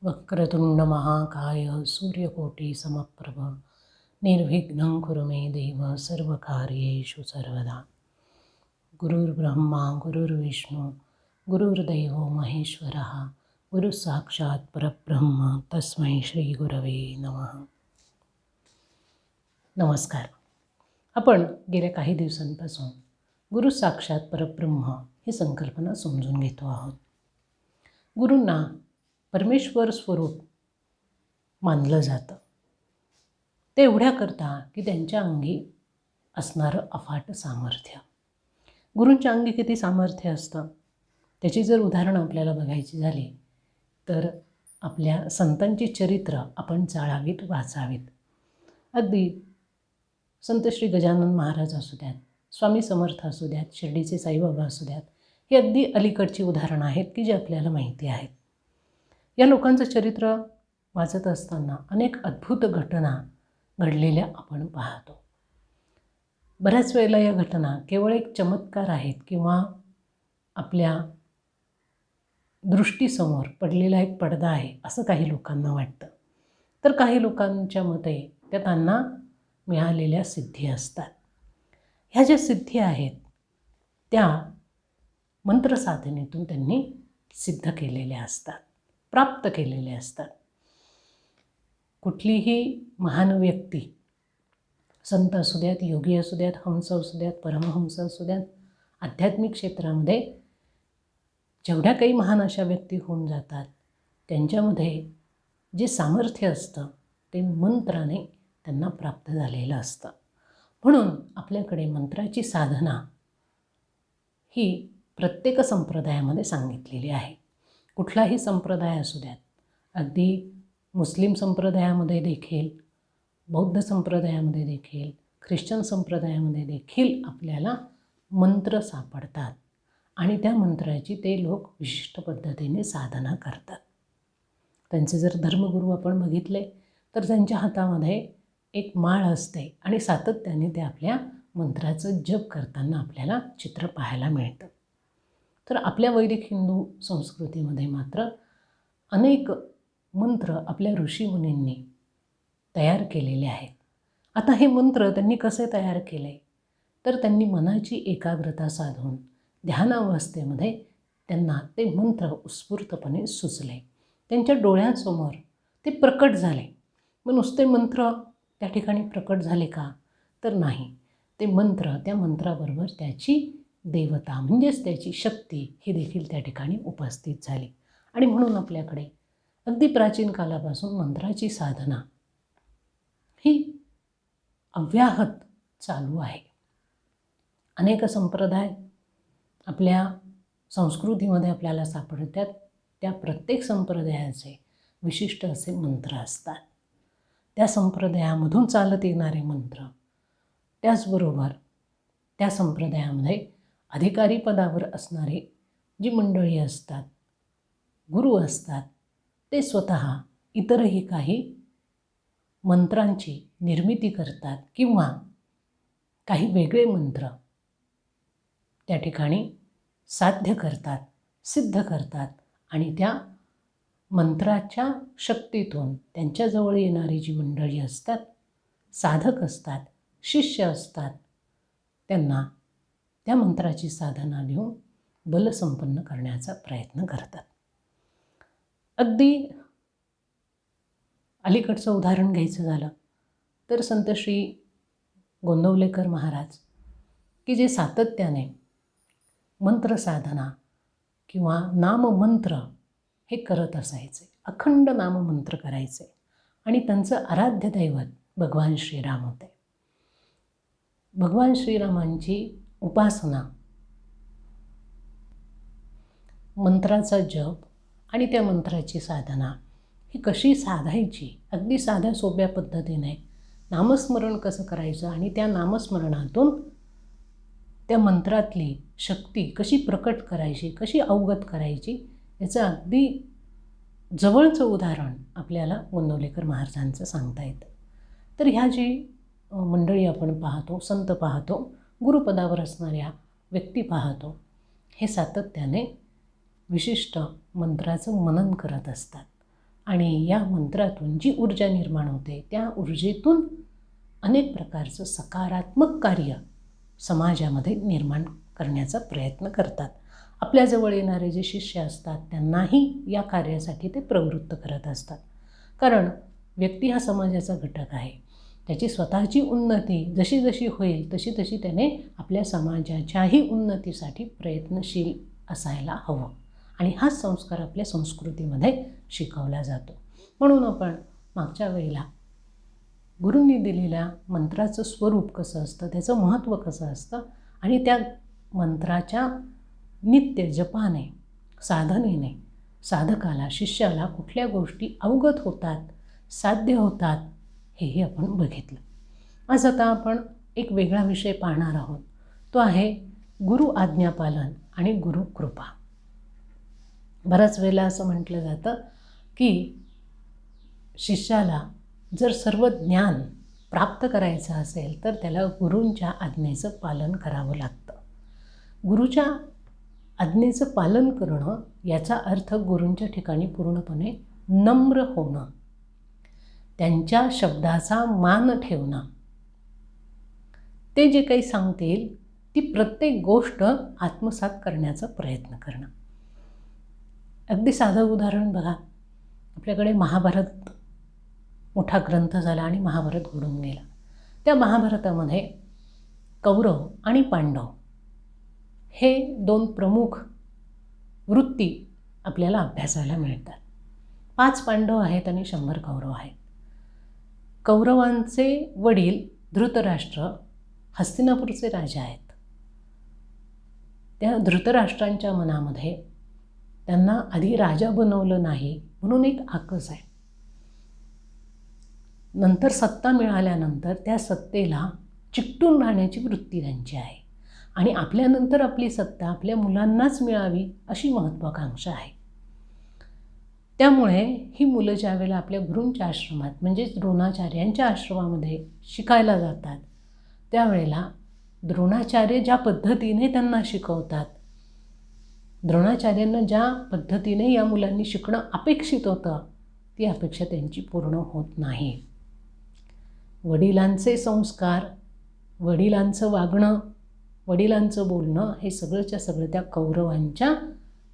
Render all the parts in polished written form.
वक्रतुंड महाकाय सूर्यकोटी समप्रभ निर्विघ्नं कुरु मे देव सर्वकार्येषु सर्वदा. गुरुर्ब्रह्मा गुरुर्विष्णू गुरुर्दैव महेश्वरः गुरुसाक्षात् परब्रह्म तस्मै श्री गुरवे नमः. नमस्कार. आपण गेल्या काही दिवसांपासून गुरु साक्षात परब्रह्म ही संकल्पना समजून घेतो आहोत. गुरूंना परमेश्वर स्वरूप मानलं जातं. ते एवढ्याकरता की त्यांच्या अंगी असणारं अफाट सामर्थ्य. गुरूंच्या अंगी किती सामर्थ्य असतं त्याची जर उदाहरणं आपल्याला बघायची झाली तर आपल्या संतांची चरित्र आपण जाळावीत वाचावीत. अगदी संत श्री गजानन महाराज असू द्यात, स्वामी समर्थ असू द्यात, शिर्डीचे साईबाबा असू द्यात, ही अगदी अलीकडची उदाहरणं आहेत की जी आपल्याला माहिती आहेत. या लोकांचं चरित्र वाचत असताना अनेक अद्भुत घटना घडलेल्या आपण पाहतो. बऱ्याच वेळेला या घटना केवळ एक चमत्कार आहेत किंवा आपल्या दृष्टीसमोर पडलेला एक पडदा आहे असं काही लोकांना वाटतं. तर काही लोकांच्या मते त्या त्यांना मिळालेल्या सिद्धी असतात. ह्या ज्या सिद्धी आहेत त्या मंत्रसाधनेतून त्यांनी सिद्ध केलेल्या असतात, प्राप्त केलेले असतात. कुठलीही महान व्यक्ती, संत असू द्यात, योगी असू द्यात, हंस असू द्यात, परमहंस असू द्यात, आध्यात्मिक क्षेत्रामध्ये जेवढ्या काही महान अशा व्यक्ती होऊन जातात त्यांच्यामध्ये जे सामर्थ्य असतं ते मंत्राने त्यांना प्राप्त झालेलं असतं. म्हणून आपल्याकडे मंत्राची साधना ही प्रत्येक संप्रदायामध्ये सांगितलेली आहे. कुठलाही संप्रदाय असू द्यात, अगदी मुस्लिम संप्रदायामध्ये देखील, बौद्ध संप्रदायामध्ये देखील, ख्रिश्चन संप्रदायामध्ये देखील आपल्याला मंत्र सापडतात आणि त्या मंत्राची ते लोक विशिष्ट पद्धतीने साधना करतात. त्यांचे जर धर्मगुरू आपण बघितले तर त्यांच्या हातामध्ये एक माळ असते आणि सातत्याने ते आपल्या मंत्राचं जप करताना आपल्याला चित्र पाहायला मिळतं. तर आपल्या वैदिक हिंदू संस्कृतीमध्ये मात्र अनेक मंत्र आपल्या ऋषीमुनींनी तयार केलेले आहेत. आता हे मंत्र त्यांनी कसे तयार केले तर त्यांनी मनाची एकाग्रता साधून ध्यानावस्थेमध्ये त्यांना ते मंत्र उत्स्फूर्तपणे सुचले, त्यांच्या डोळ्यांसमोर ते प्रकट झाले. मग नुसते मंत्र त्या ठिकाणी प्रकट झाले का तर नाही, ते मंत्र, त्या मंत्राबरोबर त्याची देवता म्हणजेच त्याची शक्ती ही देखील त्या ठिकाणी उपस्थित झाली. आणि म्हणून आपल्याकडे अगदी प्राचीन कालापासून मंत्राची साधना ही अव्याहत चालू आहे. अनेक संप्रदाय आपल्या संस्कृतीमध्ये आपल्याला सापडतात. त्या प्रत्येक संप्रदायाचे विशिष्ट असे मंत्र असतात. त्या संप्रदायामधून चालत येणारे मंत्र, त्याचबरोबर त्या संप्रदायामध्ये अधिकारी पदावर असणारे जी मंडळी असतात, गुरु असतात, ते स्वतः इतरही काही मंत्रांची निर्मिती करतात किंवा काही वेगळे मंत्र त्या ठिकाणी साध्य करतात, सिद्ध करतात आणि त्या मंत्राच्या शक्तीतून त्यांच्याजवळ येणारी जी मंडळी असतात, साधक असतात, शिष्य असतात, त्यांना त्या मंत्राची साधना देऊन बलसंपन्न करण्याचा प्रयत्न करतात. अगदी अलीकडचं उदाहरण घ्यायचं झालं तर संत श्री गोंदवलेकर महाराज की जे सातत्याने मंत्रसाधना किंवा नाममंत्र हे करत असायचे, अखंड नाममंत्र करायचे आणि त्यांचं आराध्य दैवत भगवान श्रीराम होते. भगवान श्रीरामांची उपासना, मंत्राचा जप आणि त्या मंत्राची साधना ही कशी साधायची, अगदी साध्या सोप्या पद्धतीने नामस्मरण कसं करायचं आणि त्या नामस्मरणातून त्या मंत्रातली शक्ती कशी प्रकट करायची, कशी अवगत करायची, याचं अगदी जवळचं उदाहरण आपल्याला गोंदवलेकर महाराजांचं सांगता येतं. तर ह्या जी मंडळी आपण पाहतो, संत पाहतो, गुरुपदावर असणाऱ्या व्यक्ती पाहतो, हे सातत्याने विशिष्ट मंत्राचं मनन करत असतात आणि या मंत्रातून जी ऊर्जा निर्माण होते त्या ऊर्जेतून अनेक प्रकारचं सकारात्मक कार्य समाजामध्ये निर्माण करण्याचा प्रयत्न करतात. आपल्याजवळ येणारे जे शिष्य असतात त्यांनाही या कार्यासाठी ते प्रवृत्त करत असतात. कारण व्यक्ती हा समाजाचा घटक आहे. त्याची स्वतःची उन्नती जशी जशी होईल तशी तशी त्याने आपल्या समाजाच्याही उन्नतीसाठी प्रयत्नशील असायला हवं. आणि हाच संस्कार आपल्या संस्कृतीमध्ये शिकवला जातो. म्हणून आपण मागच्या वेळेला गुरूंनी दिलेल्या मंत्राचं स्वरूप कसं असतं, त्याचं महत्त्व कसं असतं आणि त्या मंत्राच्या नित्य जपाने, साधनेने साधकाला, शिष्याला कुठल्या गोष्टी अवगत होतात, साध्य होतात, हेही आपण बघितलं. आज आता आपण एक वेगळा विषय पाहणार आहोत. तो आहे गुरु आज्ञापालन आणि गुरुकृपा. बऱ्याच वेळेला असं म्हटलं जातं की शिष्याला जर सर्व ज्ञान प्राप्त करायचं असेल तर त्याला गुरूंच्या आज्ञेचं पालन करावं लागतं. गुरूच्या आज्ञेचं पालन करणं याचा अर्थ गुरूंच्या ठिकाणी पूर्णपणे नम्र होणं, त्यांच्या शब्दाचा मान ठेवणं, ते जे काही सांगतील ती प्रत्येक गोष्ट आत्मसात करण्याचा प्रयत्न करणं. अगदी साधं उदाहरण बघा. आपल्याकडे महाभारत मोठा ग्रंथ झाला आणि महाभारत घडून गेला. त्या महाभारतामध्ये कौरव आणि पांडव हे दोन प्रमुख वृत्ती आपल्याला अभ्यासायला मिळतात. 5 पांडव आहेत आणि 100 कौरव आहेत. कौरवांचे वडील धृतराष्ट्र हस्तिनापूरचे राजा आहेत. त्या धृतराष्ट्रांच्या मनामध्ये त्यांना आधी राजा बनवलं नाही म्हणून एक आकस आहे. नंतर सत्ता मिळाल्यानंतर त्या सत्तेला चिकटून राहण्याची वृत्ती त्यांची आहे आणि आपल्यानंतर आपली सत्ता आपल्या मुलांनाच मिळावी अशी महत्त्वाकांक्षा आहे. त्यामुळे ही मुलं ज्या वेळेला आपल्या गुरूंच्या आश्रमात म्हणजेच द्रोणाचार्यांच्या आश्रमामध्ये शिकायला जातात त्यावेळेला द्रोणाचार्य ज्या पद्धतीने त्यांना शिकवतात, द्रोणाचार्यांना ज्या पद्धतीने या मुलांनी शिकणं अपेक्षित होतं ती अपेक्षा त्यांची पूर्ण होत नाही. वडिलांचे संस्कार, वडिलांचं वागणं, वडिलांचं बोलणं हे सगळंच्या सगळं त्या कौरवांच्या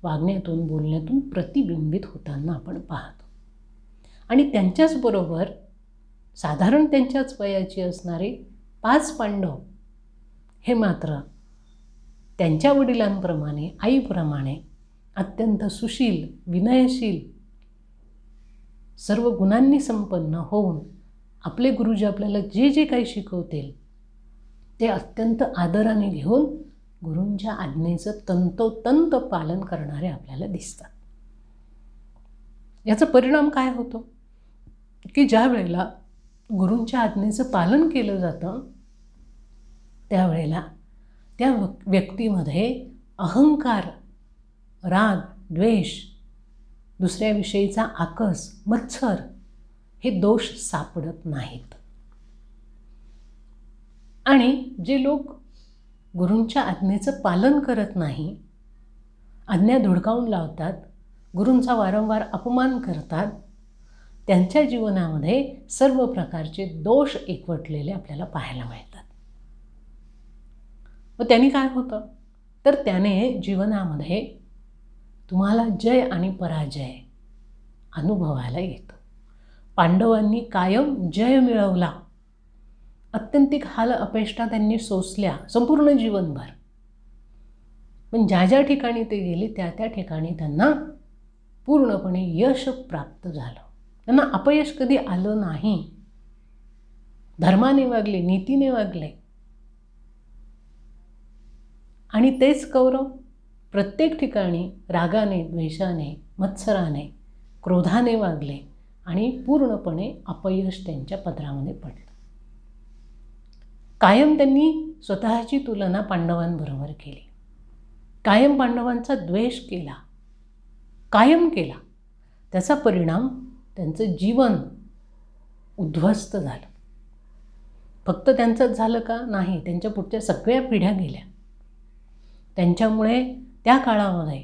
वागण्यातून बोलण्यातून प्रतिबिंबित होताना आपण पाहतो. आणि त्यांच्याचबरोबर साधारण त्यांच्याच वयाची असणारे 5 पांडव हे मात्र त्यांच्या वडिलांप्रमाणे, आईप्रमाणे अत्यंत सुशील, विनयशील, सर्व गुणांनी संपन्न होऊन आपले गुरुजी आपल्याला जे जे काही शिकवतील ते अत्यंत आदराने घेऊन गुरूंच्या आज्ञेचं तंतोतंत पालन करणारे आपल्याला दिसतात. याचा परिणाम काय होतो की ज्या वेळेला गुरूंच्या आज्ञेचं पालन केलं जातं त्यावेळेला त्या व्यक्तीमध्ये अहंकार, राग, द्वेष, दुसऱ्याविषयीचा आकस, मत्सर हे दोष सापडत नाहीत. आणि जे लोक गुरूंच्या आज्ञेचं पालन करत नाही, आज्ञा धुडकावून लावतात, गुरूंचा वारंवार अपमान करतात, त्यांच्या जीवनामध्ये सर्व प्रकारचे दोष एकवटलेले आपल्याला पाहायला मिळतात. मग त्याने काय होतं तर त्याने जीवनामध्ये तुम्हाला जय आणि पराजय अनुभवायला येतो. पांडवांनी कायम जय मिळवला, अत्यंतिक हाल अपेष्टा त्यांनी सोसल्या संपूर्ण जीवनभर. पण ज्या ज्या ठिकाणी ते गेले त्या त्या ठिकाणी त्यांना पूर्णपणे यश प्राप्त झालं. त्यांना अपयश कधी आलं नाही. धर्माने वागले, नीतीने वागले. आणि तेच कौरव प्रत्येक ठिकाणी रागाने, द्वेषाने, मत्सराने, क्रोधाने वागले आणि पूर्णपणे अपयश त्यांच्या पदरामध्ये पडलं. कायम त्यांनी स्वतःची तुलना पांडवांबरोबर केली, कायम पांडवांचा द्वेष केला, कायम केला. त्याचा परिणाम त्यांचं जीवन उद्ध्वस्त झालं. फक्त त्यांचंच झालं का? नाही, त्यांच्या पुढच्या सगळ्या पिढ्या गेल्या. त्यांच्यामुळे त्या काळामध्ये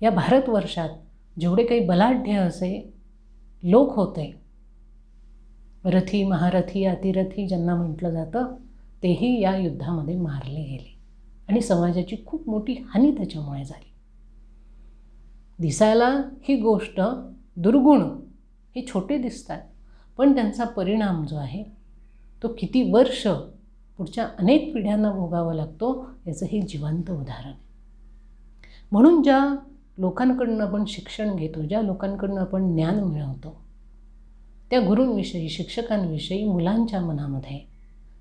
या भारतवर्षात जेवढे काही बलाढ्य असे लोक होते, रथी महारथी अतिरथी ज्यांना म्हटलं जातं, तेही या युद्धामध्ये मारले गेले आणि समाजाची खूप मोठी हानी त्याच्यामुळे झाली. दिसायला ही गोष्ट दुर्गुण, हे छोटे दिसतात, पण त्यांचा परिणाम जो आहे तो किती वर्ष पुढच्या अनेक पिढ्यांना भोगावा लागतो याचं हे जिवंत उदाहरण आहे. म्हणून ज्या लोकांकडून आपण शिक्षण घेतो, ज्या लोकांकडून आपण ज्ञान मिळवतो, त्या गुरूंविषयी, शिक्षकांविषयी मुलांच्या मनामध्ये,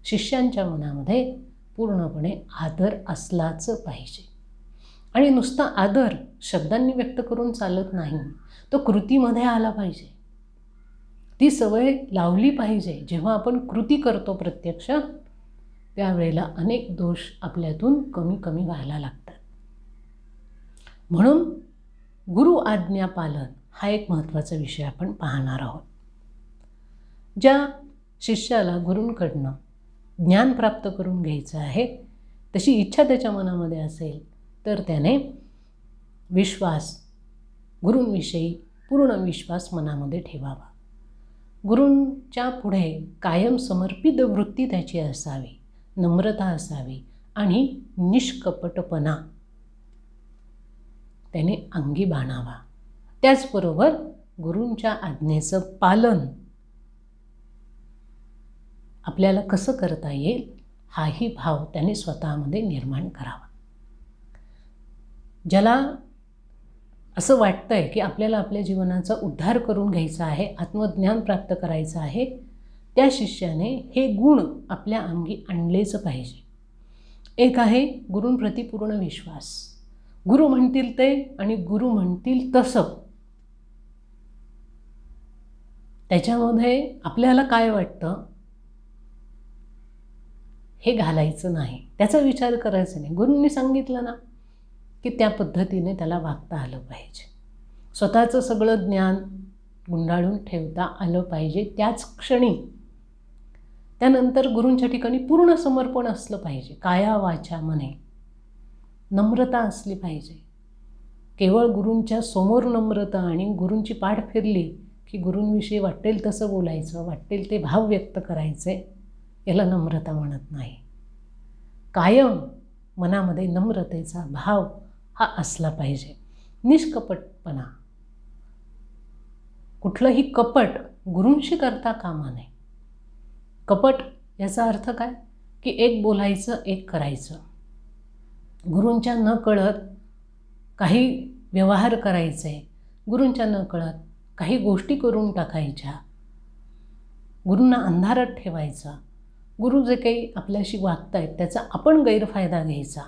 शिष्यांच्या मनामध्ये पूर्णपणे आदर असलाच पाहिजे. आणि नुसता आदर शब्दांनी व्यक्त करून चालत नाही, तो कृतीमध्ये आला पाहिजे. ती सवय लावली पाहिजे. जेव्हा आपण कृती करतो प्रत्यक्ष, त्यावेळेला अनेक दोष आपल्यातून कमी कमी व्हायला लागतात. म्हणून गुरु आज्ञा पालन हा एक महत्त्वाचा विषय आपण पाहणार आहोत. ज्या शिष्याला गुरूंकडनं ज्ञान प्राप्त करून घ्यायचं आहे, तशी इच्छा त्याच्या मनामध्ये असेल तर त्याने विश्वास, गुरूंविषयी पूर्ण विश्वास मनामध्ये ठेवावा. गुरूंच्या पुढे कायम समर्पित वृत्ती त्याची असावी, नम्रता असावी आणि निष्कपटपणा त्याने अंगी बाणावा. त्याचबरोबर गुरूंच्या आज्ञेचं पालन आपल्याला कसं करता येईल हाही भाव त्याने स्वतःमध्ये निर्माण करावा. ज्याला असं वाटतंय की आपल्याला आपल्या जीवनाचा उद्धार करून घ्यायचा आहे, आत्मज्ञान प्राप्त करायचं आहे, त्या शिष्याने हे गुण आपल्या अंगी आणलेच पाहिजे. एक आहे गुरूंप्रती पूर्ण विश्वास. गुरु म्हणतील ते आणि गुरु म्हणतील तसं, त्याच्यामध्ये आपल्याला काय वाटतं हे घालायचं नाही, त्याचा विचार करायचा नाही. गुरूंनी सांगितलं ना की त्या पद्धतीने त्याला वागता आलं पाहिजे. स्वतःचं सगळं ज्ञान गुंडाळून ठेवता आलं पाहिजे त्याच क्षणी. त्यानंतर गुरूंच्या ठिकाणी पूर्ण समर्पण असलं पाहिजे. काया वाचा मने नम्रता असली पाहिजे. केवळ गुरूंच्या समोर नम्रता आणि गुरूंची पाठ फिरली की गुरूंविषयी वाटेल तसं बोलायचं, वाटेल ते भाव व्यक्त करायचे, याला नम्रता म्हणत नाही. कायम मनामध्ये नम्रतेचा भाव हा असला पाहिजे. निष्कपटपणा, कुठलंही कपट गुरूंशी करता कामा नये. कपट याचा अर्थ काय की एक बोलायचं, एक करायचं. गुरूंच्या न कळत काही व्यवहार करायचे, गुरूंच्या न कळत काही गोष्टी करून टाकायच्या, गुरूंना अंधारात ठेवायचा, गुरु जे काही आपल्याशी वागतायत त्याचा आपण गैरफायदा घ्यायचा,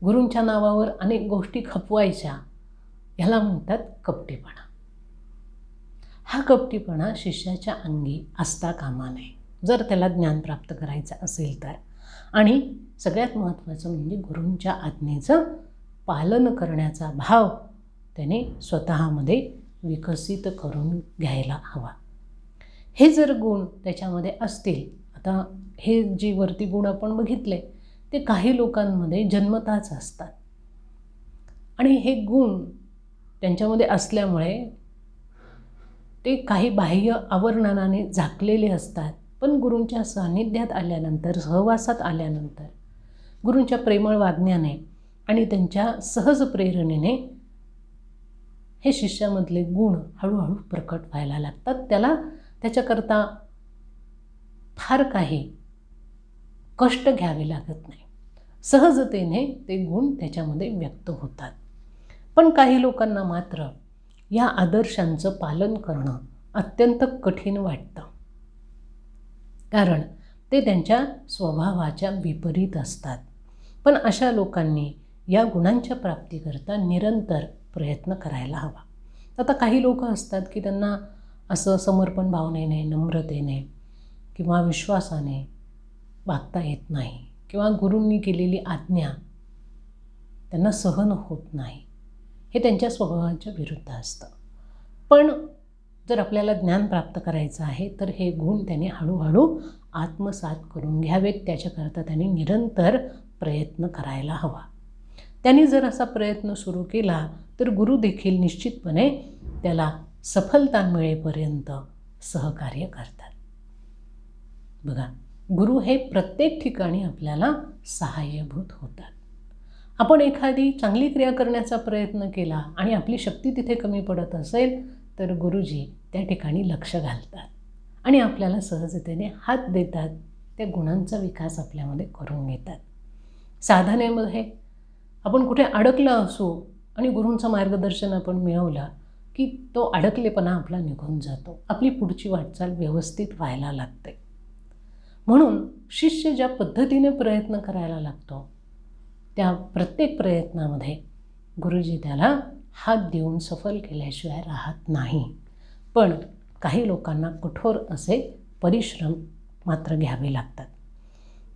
गुरूंच्या नावावर अनेक गोष्टी खपवायच्या, ह्याला म्हणतात कपटीपणा. हा कपटीपणा शिष्याच्या अंगी असता कामा नये जर त्याला ज्ञान प्राप्त करायचं असेल तर. आणि सगळ्यात महत्त्वाचं म्हणजे गुरूंच्या आज्ञेचं पालन करण्याचा भाव त्याने स्वतःमध्ये विकसित करून घ्यायला हवा. हे जर गुण त्याच्यामध्ये असतील, आता हे जी वरती गुण आपण बघितले ते काही लोकांमध्ये जन्मताच असतात आणि हे गुण त्यांच्यामध्ये असल्यामुळे ते काही बाह्य आवरणाने झाकलेले असतात. पण गुरूंच्या सान्निध्यात आल्यानंतर, सहवासात आल्यानंतर, गुरूंच्या प्रेमळ वागण्याने आणि त्यांच्या सहज प्रेरणेने हे शिष्यामधले गुण हळूहळू प्रकट व्हायला लागतात. त्याच्याकरता फार काही कष्ट घ्यावे लागत नाही. सहजतेने ते गुण त्याच्यामध्ये व्यक्त होतात. पण काही लोकांना मात्र या आदर्शांचं पालन करणं अत्यंत कठीण वाटतं, कारण ते त्यांच्या स्वभावाच्या विपरीत असतात. पण अशा लोकांनी या गुणांच्या प्राप्तीकरता निरंतर प्रयत्न करायला हवा. आता काही लोक असतात की त्यांना असं समर्पण भावनेने, नम्रतेने किंवा विश्वासाने वागता येत नाही, किंवा गुरूंनी केलेली आज्ञा त्यांना सहन होत नाही. हे त्यांच्या स्वभावाच्या विरुद्ध असतं. पण जर आपल्याला ज्ञान प्राप्त करायचं आहे तर हे गुण त्याने हळूहळू आत्मसात करून घ्यावेत. त्याच्याकरता त्याने निरंतर प्रयत्न करायला हवा. त्यांनी जर असा प्रयत्न सुरू केला तर गुरु देखील निश्चितपणे त्याला सफलता मिळेपर्यंत सहकार्य करतात. बघा, गुरु हे प्रत्येक ठिकाणी आपल्याला सहाय्यभूत होतात. आपण एखादी चांगली क्रिया करण्याचा प्रयत्न केला आणि आपली शक्ती तिथे कमी पडत असेल तर गुरुजी त्या ठिकाणी लक्ष घालतात आणि आपल्याला सहजतेने हात देतात. त्या गुणांचा विकास आपल्यामध्ये करून घेतात. साधनेमध्ये आपण कुठे अडकला असू आणि गुरूंचं मार्गदर्शन आपण मिळवलं की तो अडकलेपणा आपला निघून जातो. आपली पुढची वाटचाल व्यवस्थित व्हायला लागते. म्हणून शिष्य ज्या पद्धतीने प्रयत्न करायला लागतो त्या प्रत्येक प्रयत्नामध्ये गुरुजी त्याला हात देऊन सफल केल्याशिवाय राहत नाही. पण काही लोकांना कठोर असे परिश्रम मात्र घ्यावे लागतात.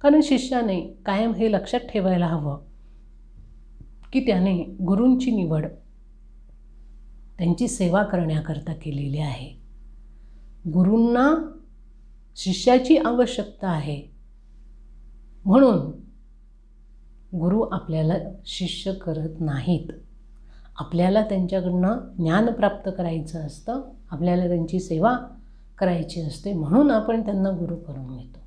कारण शिष्याने कायम हे लक्षात ठेवायला हवं की त्याने गुरूंची निवड त्यांची सेवा करण्याकरता केलेली आहे. गुरूंना शिष्याची आवश्यकता आहे. म्हणून गुरु आपल्याला शिष्य करत नाहीत. आपल्याला त्यांच्याकडनं ज्ञान प्राप्त करायचं असतं, आपल्याला त्यांची सेवा करायची असते. म्हणून आपण त्यांना गुरु करून घेतो.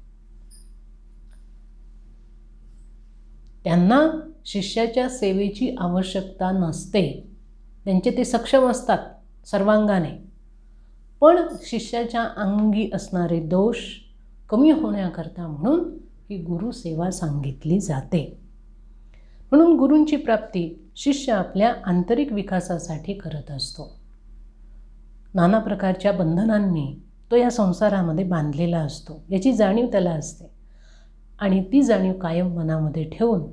त्यांना शिष्याच्या सेवेची आवश्यकता नसते. त्यांचे ते सक्षम असतात सर्वांगाने. पण शिष्याच्या अंगी असणारे दोष कमी होण्याकरता म्हणून ही गुरुसेवा सांगितली जाते. म्हणून गुरूंची प्राप्ती शिष्य आपल्या आंतरिक विकासासाठी करत असतो. नाना प्रकारच्या बंधनांनी तो या संसारामध्ये बांधलेला असतो, याची जाणीव त्याला असते. आणि ती जाणीव कायम मनामध्ये ठेवून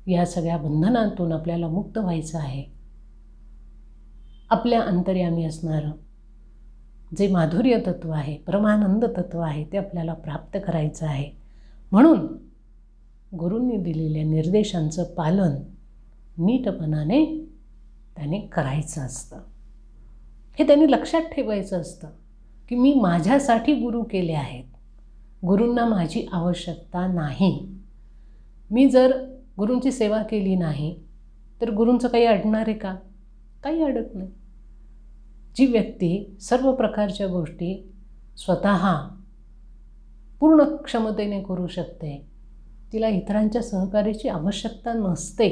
या सगळ्या बंधनातून आपल्याला मुक्त व्हायचं आहे. आपल्या अंतर्यामी असणारं जे माधुर्य तत्व आहे, परमानंद तत्व आहे, ते आपल्याला प्राप्त करायचं आहे. म्हणून गुरूंनी दिलेल्या निर्देशांचं पालन नीटपणाने त्याने करायचं असतं. हे त्यांनी लक्षात ठेवायचं असतं की मी माझ्यासाठी गुरु केले आहेत. गुरूंना माझी आवश्यकता नाही. मी जर गुरूंची सेवा केली नाही तर गुरूंचं काही अडणार आहे का? काही अडत नाही. जी व्यक्ती सर्व प्रकारच्या गोष्टी स्वतः पूर्ण क्षमतेने करू शकते, तिला इतरांच्या सहकार्याची आवश्यकता नसते.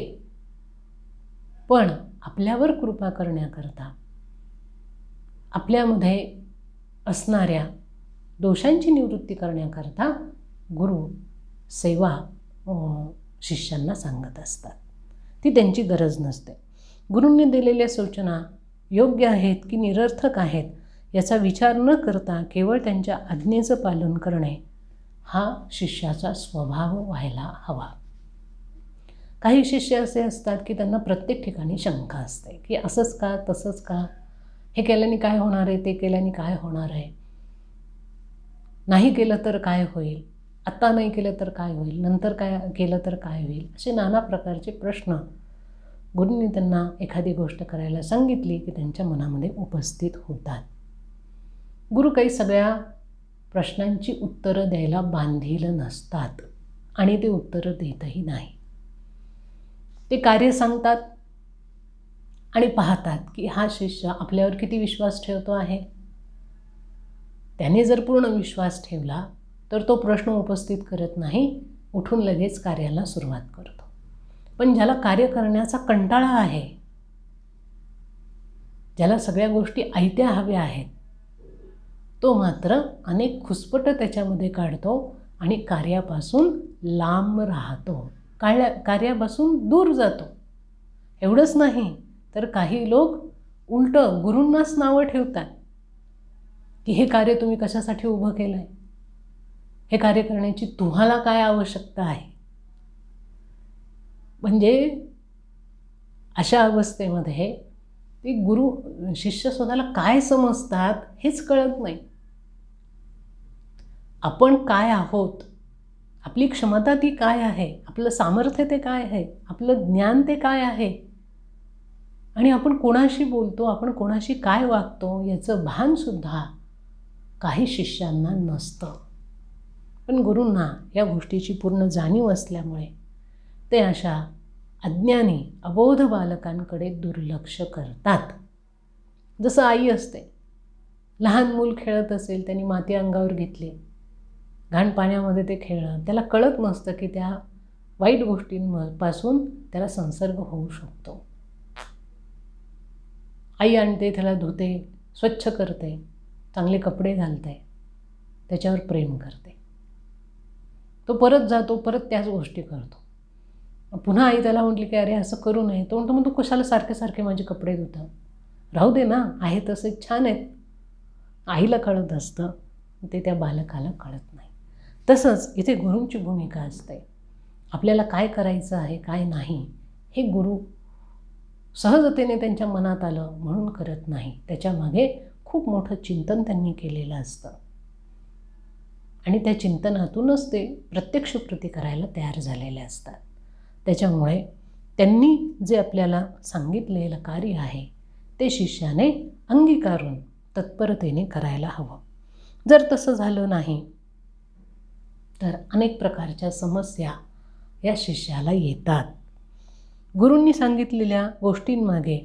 पण आपल्यावर कृपा करण्याकरता, आपल्यामध्ये असणाऱ्या दोषांची निवृत्ती करण्याकरता गुरु सेवा शिष्यांना सांगत असतात. ती त्यांची गरज नसते. गुरूंनी दिलेल्या सूचना योग्य आहेत की निरर्थक आहेत याचा विचार न करता केवळ त्यांच्या आज्ञेचं पालन करणे हा शिष्याचा स्वभाव व्हायला हवा. काही शिष्य असे असतात की त्यांना प्रत्येक ठिकाणी शंका असते की असंच का, तसंच का, हे केल्याने काय होणार आहे, ते केल्याने काय होणार आहे, नाही केलं तर काय होईल, आत्ता नाही केलं तर काय होईल, नंतर काय केलं तर काय होईल, असे नाना प्रकारचे प्रश्न गुरूंनी त्यांना एखादी गोष्ट करायला सांगितली की त्यांच्या मनामध्ये उपस्थित होतात. गुरु काही सगळ्या प्रश्नांची उत्तरं द्यायला बांधील नसतात आणि ते उत्तरं देतही नाही. ते कार्य सांगतात आणि पाहतात की हा शिष्य आपल्यावर किती विश्वास ठेवतो आहे. त्याने जर पूर्ण विश्वास ठेवला तर तो प्रश्न उपस्थित करत नाही, उठून लगेच कार्याला सुरुवात करतो. पण ज्याला कार्य करण्याचा कंटाळा आहे, ज्याला सगळ्या गोष्टी आयत्या हव्या आहेत, तो मात्र अनेक खुसपटं त्याच्यामध्ये काढतो आणि कार्यापासून लांब राहतो, कार्यापासून दूर जातो. एवढंच नाही तर काही लोक उलटं गुरूंनाच नावं ठेवतात की हे कार्य तुम्ही कशासाठी उभं केलं आहे, हे कार्य करण्याची तुम्हाला काय आवश्यकता आहे. म्हणजे अशा अवस्थेमध्ये ते गुरु शिष्य स्वतःला काय समजतात हेच कळत नाही. आपण काय आहोत, आपली क्षमता ती काय आहे, आपलं सामर्थ्य ते काय आहे, आपलं ज्ञान ते काय आहे आणि आपण कोणाशी बोलतो, आपण कोणाशी काय वागतो याचं भानसुद्धा काही शिष्यांना नसतं. पण गुरूंना या गोष्टीची पूर्ण जाणीव असल्यामुळे ते अशा अज्ञानी अबोध बालकांकडे दुर्लक्ष करतात. जसं आई असते, लहान मूल खेळत असेल, त्यांनी माती अंगावर घेतली, घाण पाण्यामध्ये ते खेळणं, त्याला कळत नसतं की त्या वाईट गोष्टींपासून त्याला संसर्ग होऊ शकतो. आई आणते, त्याला धुते, स्वच्छ करते, चांगले कपडे घालते, त्याच्यावर प्रेम करते. तो परत जातो, परत त्याच गोष्टी करतो. पुन्हा आई त्याला म्हटली की अरे असं करू नये, तो म्हणतो मग तू कशाला सारखे सारखे माझे कपडे धुता, राहू दे ना, आहे तसे छान आहेत. आईला कळत असतं, ते त्या बालकाला कळत नाही. तसंच इथे गुरूंची भूमिका असते. आपल्याला काय करायचं आहे, काय नाही, हे गुरु सहजतेने त्यांच्या मनात आलं म्हणून करत नाही. त्याच्यामागे खूप मोठं चिंतन त्यांनी केलेलं असतं आणि त्या चिंतनातूनच ते प्रत्यक्ष कृती करायला तयार झालेले असतात. त्याच्यामुळे त्यांनी जे आपल्याला सांगितलेलं कार्य आहे ते शिष्याने अंगीकारून तत्परतेने करायला हवं. जर तसं झालं नाही तर अनेक प्रकारच्या समस्या या शिष्याला येतात. गुरूंनी सांगितलेल्या गोष्टींमागे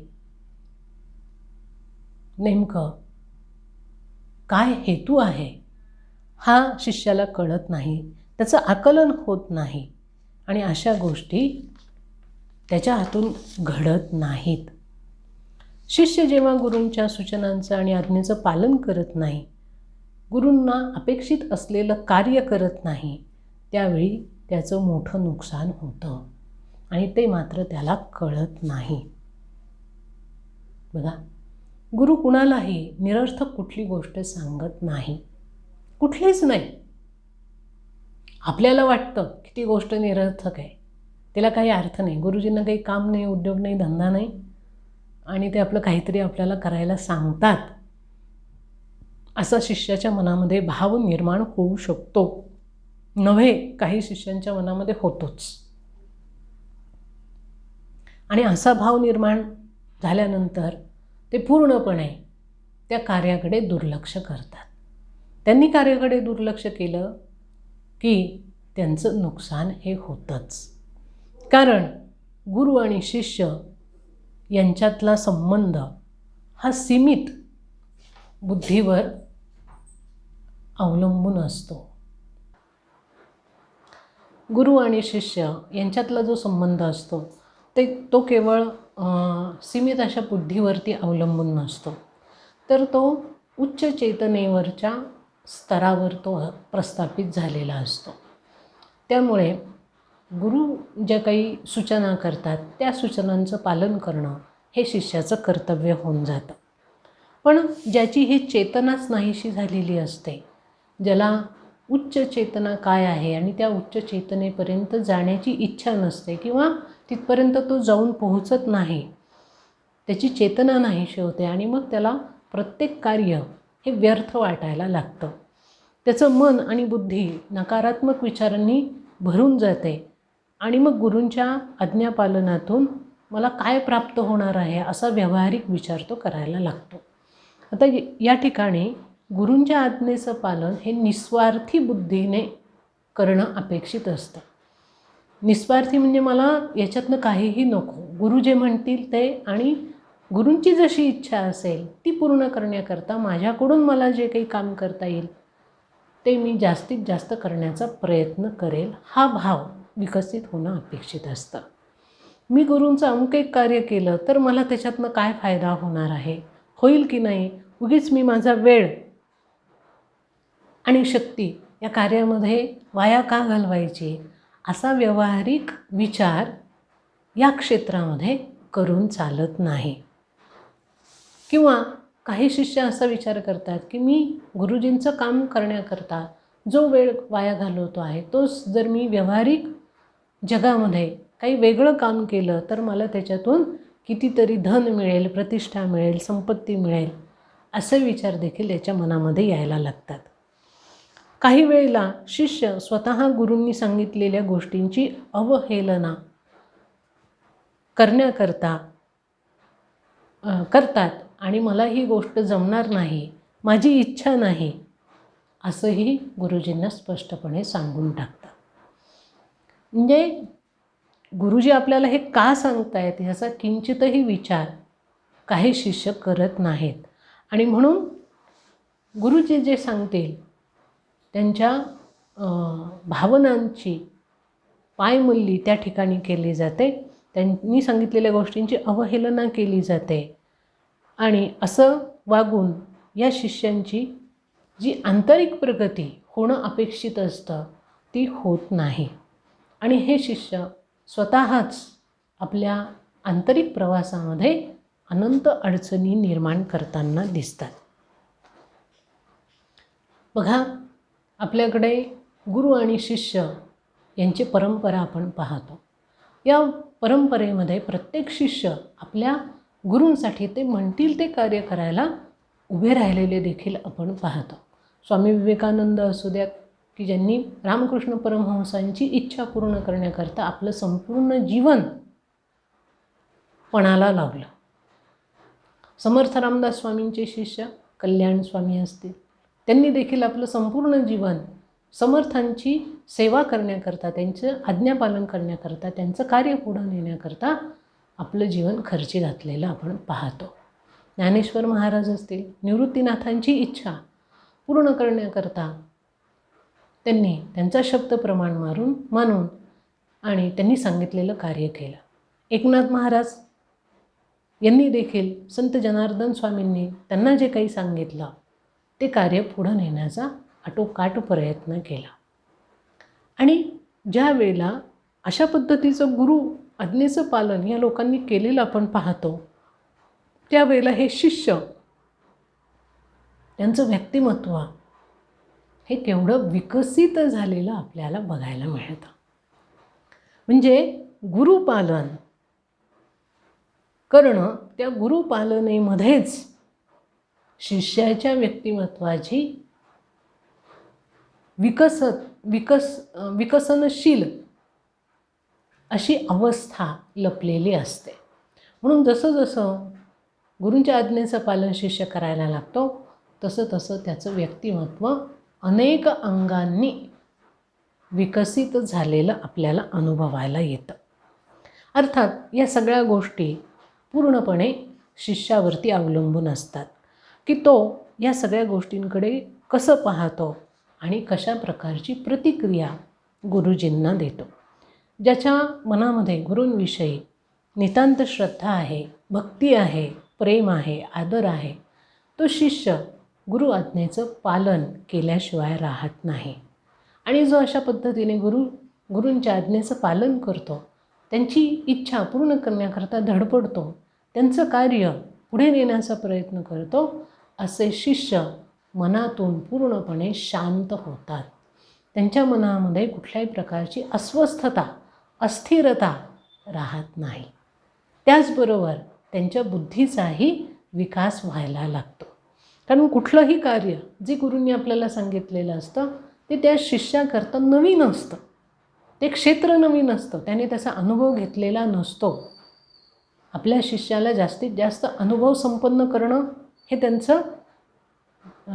नेमकं काय हेतू आहे हा शिष्याला कळत नाही, त्याचं आकलन होत नाही आणि अशा गोष्टी त्याच्या हातून घडत नाहीत. शिष्य जेव्हा गुरूंच्या सूचनांचं आणि आज्ञेचं पालन करत नाही, गुरूंना अपेक्षित असलेलं कार्य करत नाही, त्यावेळी त्याचं मोठं नुकसान होतं आणि ते मात्र त्याला कळत नाही. बघा, गुरु कुणालाही निरर्थक कुठली गोष्ट सांगत नाही, कुठलीच नाही. आपल्याला वाटतं की ती गोष्ट निरर्थक आहे, तिला काही अर्थ नाही, गुरुजींना काही काम नाही, उद्योग नाही, धंदा नाही आणि ते आपलं काहीतरी आपल्याला करायला सांगतात, असा शिष्याच्या मनामध्ये भाव निर्माण होऊ शकतो. नव्हे, काही शिष्यांच्या मनामध्ये होतोच. आणि असा भाव निर्माण झाल्यानंतर ते पूर्णपणे त्या कार्याकडे दुर्लक्ष करतात. त्यांनी कार्याकडे दुर्लक्ष केलं की त्यांचं नुकसान हे होतंच. कारण गुरु आणि शिष्य यांच्यातला संबंध हा सीमित बुद्धीवर अवलंबून असतो. गुरु आणि शिष्य यांच्यातला जो संबंध असतो तो केवळ सीमित अशा बुद्धीवरती अवलंबून नसतो, तर तो उच्च चेतनेवरच्या स्तरावर तो प्रस्थापित झालेला असतो. त्यामुळे गुरु ज्या काही सूचना करतात त्या सूचनांचं पालन करणं हे शिष्याचं कर्तव्य होऊन जातं. पण ज्याची ही चेतनाच नाहीशी झालेली असते, ज्याला उच्च चेतना काय आहे आणि त्या उच्च चेतनेपर्यंत जाण्याची इच्छा नसते किंवा तिथपर्यंत तो जाऊन पोहोचत नाही, त्याची चेतना नाहीशी होते आणि मग त्याला प्रत्येक कार्य हे व्यर्थ वाटायला लागतं. त्याचं मन आणि बुद्धी नकारात्मक विचारांनी भरून जाते आणि मग गुरूंच्या आज्ञापालनातून मला काय प्राप्त होणार आहे असा व्यावहारिक विचार तो करायला लागतो. आता या ठिकाणी गुरूंच्या आज्ञेचं पालन हे निस्वार्थी बुद्धीने करणं अपेक्षित असतं. निस्वार्थी म्हणजे मला याच्यातनं काहीही नको, गुरु जे म्हणतील ते आणि गुरूंची जशी इच्छा असेल ती पूर्ण करण्याकरता माझ्याकडून मला जे काही काम करता येईल ते मी जास्तीत जास्त करण्याचा प्रयत्न करेल, हा भाव विकसित होणं अपेक्षित असतं. मी गुरूंचं अमुक एक कार्य केलं तर मला त्याच्यातनं काय फायदा होणार आहे, होईल की नाही, उगीच मी माझा वेळ आणि शक्ती या कार्यामध्ये वाया का घालवायची, असा व्यावहारिक विचार या क्षेत्रामध्ये करून चालत नाही. किंवा काही शिष्य असा विचार करतात की मी गुरुजींचं काम करण्याकरता जो वेळ वाया घालवतो आहे तोच जर मी व्यावहारिक जगामध्ये काही वेगळं काम केलं तर मला त्याच्यातून कितीतरी धन मिळेल, प्रतिष्ठा मिळेल, संपत्ती मिळेल, असे विचार देखील त्याच्या मनामध्ये यायला लागतात. काही वेळेला शिष्य स्वतः गुरूंनी सांगितलेल्या गोष्टींची अवहेलना करण्याकरता करतात आणि मला ही गोष्ट जमणार नाही, माझी इच्छा नाही, असंही गुरुजींना स्पष्टपणे सांगून टाकतात. म्हणजे गुरुजी आपल्याला हे का सांगतायत ह्याचा किंचितही विचार काही शिष्य करत नाहीत. आणि म्हणून गुरुजी जे सांगतील त्यांच्या भावनांची पायमल्ली त्या ठिकाणी केली जाते. त्यांनी सांगितलेल्या गोष्टींची अवहेलना केली जाते. आणि असं वागून या शिष्यांची जी आंतरिक प्रगती होणं अपेक्षित असतं ती होत नाही. आणि हे शिष्य स्वतःच आपल्या आंतरिक प्रवासामध्ये अनंत अडचणी निर्माण करताना दिसतात. बघा, आपल्याकडे गुरु आणि शिष्य यांची परंपरा आपण पाहतो. या परंपरेमध्ये प्रत्येक शिष्य आपल्या गुरूंसाठी ते म्हणतील ते कार्य करायला उभे राहिलेले देखील आपण पाहतो. स्वामी विवेकानंद असू द्यात की ज्यांनी रामकृष्ण परमहंसांची इच्छा पूर्ण करण्याकरता आपलं संपूर्ण जीवन पणाला लावलं. समर्थ रामदास स्वामींचे शिष्य कल्याण स्वामी असतील, त्यांनी देखील आपलं संपूर्ण जीवन समर्थांची सेवा करण्याकरता, त्यांचं आज्ञापालन करण्याकरता, त्यांचं कार्य पुढं नेण्याकरता आपलं जीवन खर्ची घातलेलं आपण पाहतो. ज्ञानेश्वर महाराज असतील, निवृत्तीनाथांची इच्छा पूर्ण करण्याकरता त्यांनी त्यांचा शब्द प्रमाण मानून आणि त्यांनी सांगितलेलं कार्य केलं. एकनाथ महाराज यांनी देखील संत जनार्दन स्वामींनी त्यांना जे काही सांगितलं ते कार्य पुढं नेण्याचा आटोकाट प्रयत्न केला. आणि ज्या वेळेला अशा पद्धतीचं गुरु आज्ञेचं पालन या लोकांनी केलेलं आपण पाहतो, त्यावेळेला हे शिष्य त्यांचं व्यक्तिमत्व हे केवढं विकसित झालेलं आपल्याला बघायला मिळतं. म्हणजे गुरुपालन करणं, त्या गुरुपालनेमध्येच शिष्याच्या व्यक्तिमत्वाची विकसनशील अशी अवस्था लपलेली असते. म्हणून जसं जसं गुरूंच्या आज्ञेचं पालन शिष्य करायला लागतो तसं तसं त्याचं व्यक्तिमत्व अनेक अंगांनी विकसित झालेलं आपल्याला अनुभवायला येतं. अर्थात या सगळ्या गोष्टी पूर्णपणे शिष्यावरती अवलंबून असतात की तो या सगळ्या गोष्टींकडे कसं पाहतो आणि कशा प्रकारची प्रतिक्रिया गुरुजींना देतो. ज्याच्या मनामध्ये गुरूंविषयी नितांत श्रद्धा आहे, भक्ती आहे, प्रेम आहे, आदर आहे, तो शिष्य गुरु आज्ञेचं पालन केल्याशिवाय राहत नाही. आणि जो अशा पद्धतीने गुरूंच्या आज्ञेचं पालन करतो, त्यांची इच्छा पूर्ण करण्याकरता धडपडतो, त्यांचं कार्य पुढे नेण्याचा प्रयत्न करतो, असे शिष्य मनातून पूर्णपणे शांत होतात. त्यांच्या मनामध्ये कुठल्याही प्रकारची अस्वस्थता, अस्थिरता राहत नाही. त्याचबरोबर त्यांच्या बुद्धीचाही विकास व्हायला लागतो. कारण कुठलंही कार्य जे गुरूंनी आपल्याला सांगितलेलं असतं ते त्या शिष्याकरता नवीन असतं. ते क्षेत्र नवीन असतं, त्याने त्याचा अनुभव घेतलेला नसतो. आपल्या शिष्याला जास्तीत जास्त अनुभव संपन्न करणं हे त्यांचं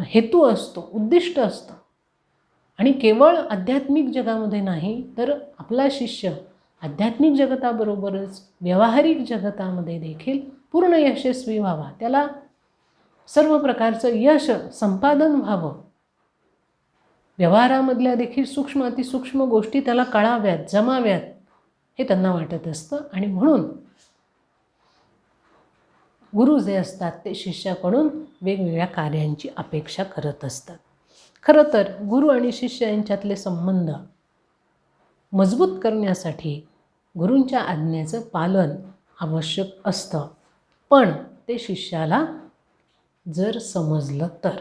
हेतू असतो, उद्दिष्ट असतं. आणि केवळ आध्यात्मिक जगामध्ये नाही तर आपला शिष्य आध्यात्मिक जगताबरोबरच व्यावहारिक जगतामध्ये देखील पूर्ण यशस्वी व्हावा, त्याला सर्व प्रकारचं यश संपादन व्हावं, व्यवहारामधल्या देखील सूक्ष्म अतिसूक्ष्म गोष्टी त्याला कळाव्यात, जमाव्यात, हे त्यांना वाटत असतं. आणि म्हणून गुरु जे असतात ते शिष्याकडून वेगवेगळ्या कार्यांची अपेक्षा करत असतात. खरं तर गुरु आणि शिष्य यांच्यातले संबंध मजबूत करण्यासाठी गुरूंच्या आज्ञेचं पालन आवश्यक असतं. पण ते शिष्याला जर समजलं तर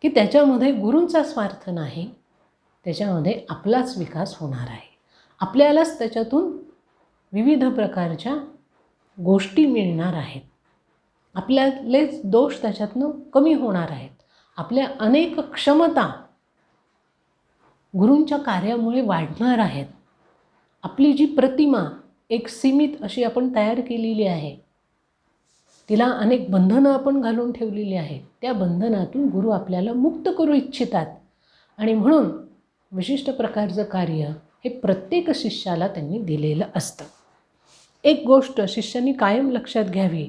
की त्याच्यामध्ये गुरूंचा स्वार्थ नाही, त्याच्यामध्ये आपलाच विकास होणार आहे, आपल्यालाच त्याच्यातून विविध प्रकारच्या गोष्टी मिळणार आहेत, आपल्यालेच दोष त्याच्यातनं कमी होणार आहेत, आपल्या अनेक क्षमता गुरूंच्या कार्यामुळे वाढणार आहेत. आपली जी प्रतिमा एक सीमित अशी आपण तयार केलेली आहे, तिला अनेक बंधनं आपण घालून ठेवलेली आहेत, त्या बंधनातून गुरु आपल्याला मुक्त करू इच्छितात. आणि म्हणून विशिष्ट प्रकारचं कार्य हे प्रत्येक शिष्याला त्यांनी दिलेलं असतं. एक गोष्ट शिष्यांनी कायम लक्षात घ्यावी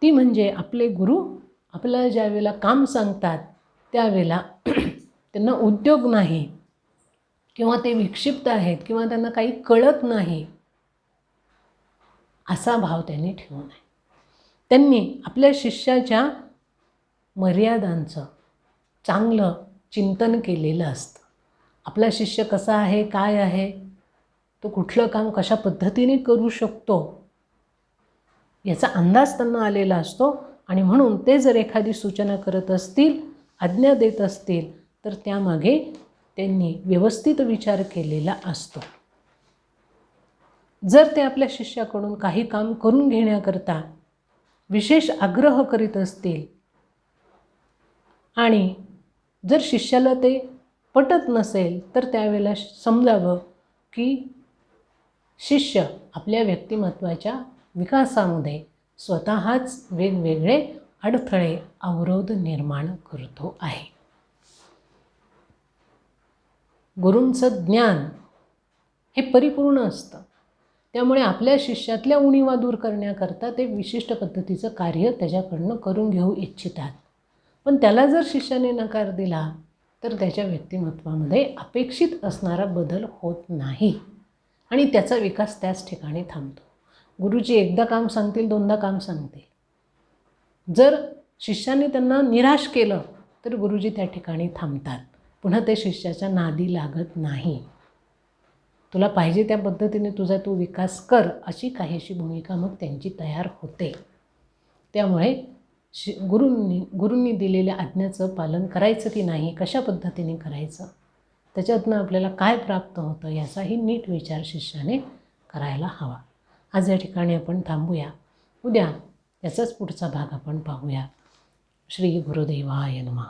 ती म्हणजे आपले गुरु आपल्याला ज्या वेळेला काम सांगतात त्यावेळेला त्यांना उद्योग नाही किंवा ते विक्षिप्त आहेत किंवा त्यांना काही कळत नाही असा भाव त्यांनी ठेवू नये. त्यांनी आपल्या शिष्याच्या मर्यादांचं चांगलं चिंतन केलेलं असतं. आपला शिष्य कसा आहे, काय आहे, तो कुठलं काम कशा पद्धतीने करू शकतो याचा अंदाज त्यांना आलेला असतो आणि म्हणून ते जर एखादी सूचना करत असतील, आज्ञा देत असतील तर त्यामागे त्यांनी व्यवस्थित विचार केलेला असतो. जर ते आपल्या शिष्याकडून काही काम करून घेण्याकरता विशेष आग्रह करीत असतील आणि जर शिष्याला ते पटत नसेल तर त्यावेळेला समजावं की शिष्य आपल्या व्यक्तिमत्त्वाच्या विकासामध्ये स्वतःच वेगवेगळे अडथळे अवरोध निर्माण करतो आहे. गुरूंचं ज्ञान हे परिपूर्ण असतं. त्यामुळे आपल्या शिष्यातल्या उणीवा दूर करण्याकरता ते विशिष्ट पद्धतीचं कार्य त्याच्याकडनं करून घेऊ इच्छितात. पण त्याला जर शिष्याने नकार दिला तर त्याच्या व्यक्तिमत्त्वामध्ये अपेक्षित असणारा बदल होत नाही आणि त्याचा विकास त्याच ठिकाणी थांबतो. गुरुजी एकदा काम सांगतील, दोनदा काम सांगतील. जर शिष्याने त्यांना निराश केलं तर गुरुजी त्या ठिकाणी थांबतात. पुन्हा ते शिष्याच्या नादी लागत नाही. तुला पाहिजे त्या पद्धतीने तुझा तू विकास कर अशी काहीशी भूमिका मग त्यांची तयार होते. त्यामुळे गुरूंनी दिलेल्या आज्ञेचं पालन करायचं की नाही, कशा पद्धतीने करायचं, त्याच्यातनं आपल्याला काय प्राप्त होतं याचाही नीट विचार शिष्याने करायला हवा. आज या ठिकाणी आपण थांबूया. उद्या याचाच पुढचा भाग आपण पाहूया. श्री गुरुदेवाय नमः.